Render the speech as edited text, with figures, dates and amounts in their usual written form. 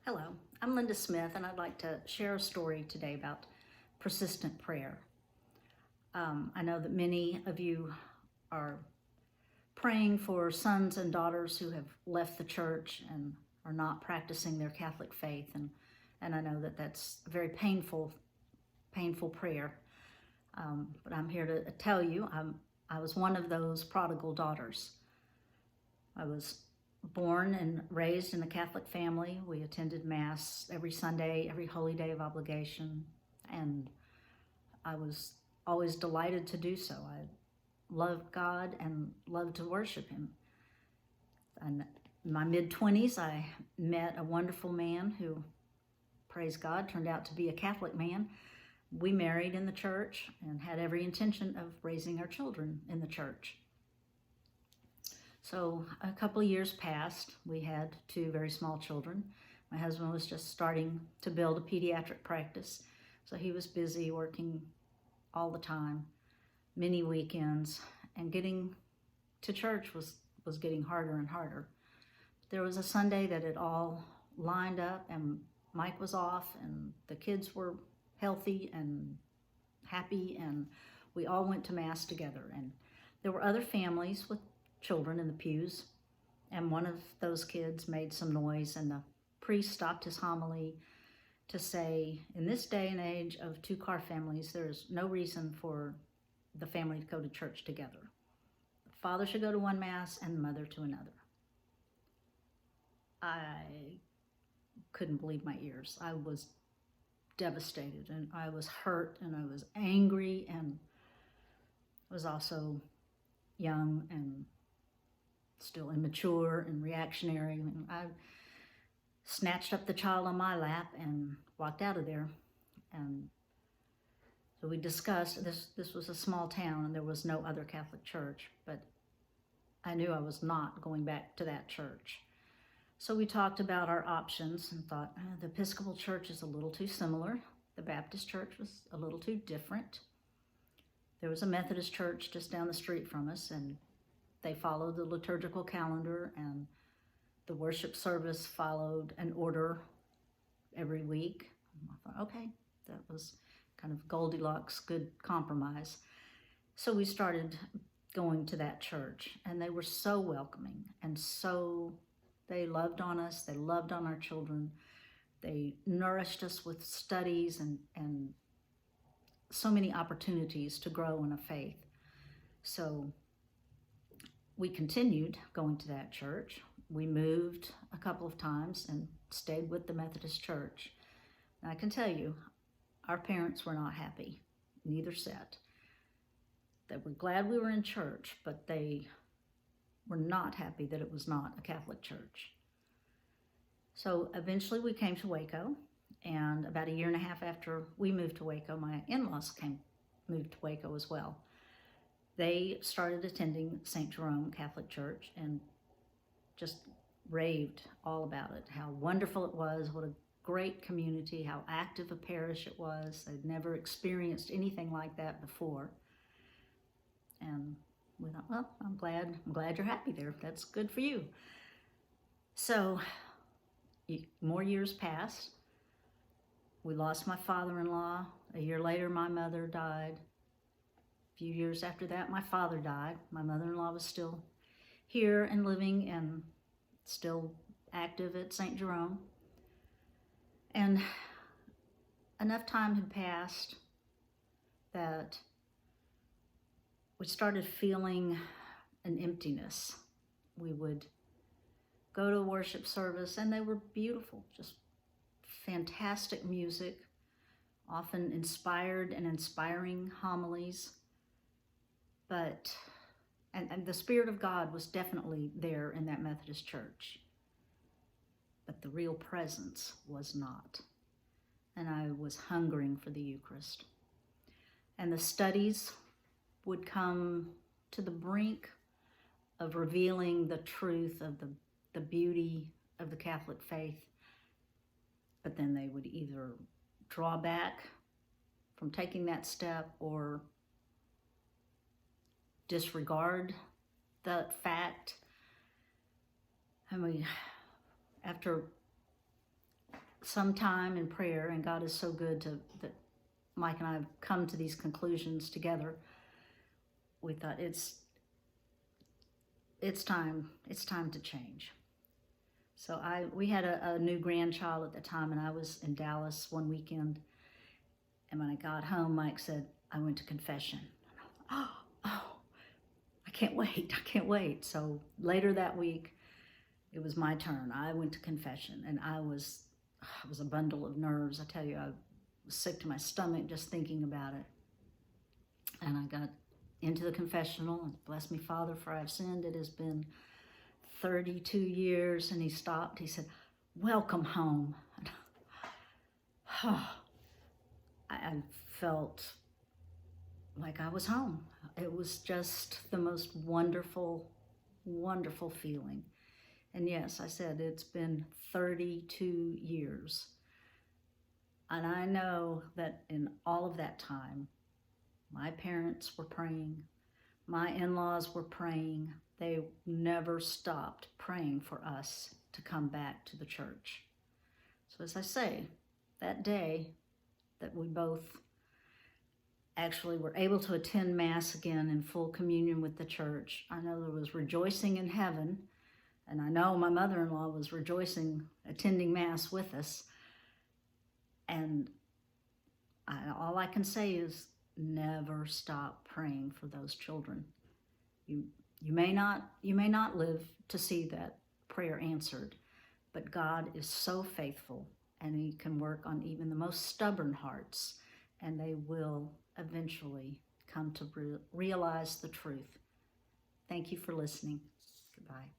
Hello, I'm Linda Smith, and I'd like to share a story today about persistent prayer. I know that many of you are praying for sons and daughters who have left the church and are not practicing their Catholic faith, and I know that that's a very painful prayer. But I'm here to tell you, I was one of those prodigal daughters. I was born and raised in a Catholic family. We attended Mass every Sunday, every holy day of obligation, and I was always delighted to do so. I loved God and loved to worship Him. And in my mid-20s, I met a wonderful man who, praise God, turned out to be a Catholic man. We married in the church and had every intention of raising our children in the church. So a couple of years passed. We had two very small children. My husband was just starting to build a pediatric practice, so he was busy working all the time, many weekends, and getting to church was getting harder and harder. There was a Sunday that it all lined up, and Mike was off, and the kids were healthy and happy, and we all went to Mass together. And there were other families with children in the pews, and one of those kids made some noise, and the priest stopped his homily to say, in this day and age of two-car families, there's no reason for the family to go to church together. The father should go to one Mass and the mother to another. I couldn't believe my ears. I was devastated, and I was hurt, and I was angry, and was also young and still immature and reactionary. And I snatched up the child on my lap and walked out of there. And so we discussed, this was a small town and there was no other Catholic church, but I knew I was not going back to that church. So we talked about our options and thought, the Episcopal Church is a little too similar. The Baptist Church was a little too different. There was a Methodist church just down the street from us, and they followed the liturgical calendar, and the worship service followed an order every week. I thought, okay, that was kind of Goldilocks, good compromise. So we started going to that church, and they were so welcoming, and they loved on us, they loved on our children, they nourished us with studies and so many opportunities to grow in a faith. So we continued going to that church. We moved a couple of times and stayed with the Methodist Church. And I can tell you, our parents were not happy, neither set. They were glad we were in church, but they were not happy that it was not a Catholic church. So eventually we came to Waco, and about a year and a half after we moved to Waco, my in-laws moved to Waco as well. They started attending St. Jerome Catholic Church and just raved all about it, how wonderful it was, what a great community, how active a parish it was. They'd never experienced anything like that before. And we thought, well, I'm glad you're happy there. That's good for you. So more years passed. We lost my father-in-law. A year later, my mother died. A few years after that, my father died. My mother-in-law was still here and living and still active at St. Jerome. And enough time had passed that we started feeling an emptiness. We would go to a worship service, and they were beautiful, just fantastic music, often inspired and inspiring homilies. But, and the Spirit of God was definitely there in that Methodist church. But the real presence was not. And I was hungering for the Eucharist. And the studies would come to the brink of revealing the truth of the beauty of the Catholic faith. But then they would either draw back from taking that step or disregard the fact. I mean, after some time in prayer, and God is so good that Mike and I have come to these conclusions together. We thought it's time to change. So we had a new grandchild at the time, and I was in Dallas one weekend, and when I got home, Mike said, I went to confession. Oh, I can't wait. So later that week, it was my turn. I went to confession, and I was a bundle of nerves. I tell you, I was sick to my stomach just thinking about it. And I got into the confessional, and bless me, Father, for I have sinned. It has been 32 years. And he stopped. He said, welcome home. I felt like I was home. It was just the most wonderful, wonderful feeling. And yes, I said it's been 32 years. And I know that in all of that time, my parents were praying, my in-laws were praying. They never stopped praying for us to come back to the church. So as I say, that day that we both actually were able to attend Mass again in full communion with the church, I know there was rejoicing in heaven, and I know my mother-in-law was rejoicing, attending Mass with us. And all I can say is never stop praying for those children. You may not live to see that prayer answered, but God is so faithful, and he can work on even the most stubborn hearts, and they will eventually come to realize the truth. Thank you for listening. Goodbye.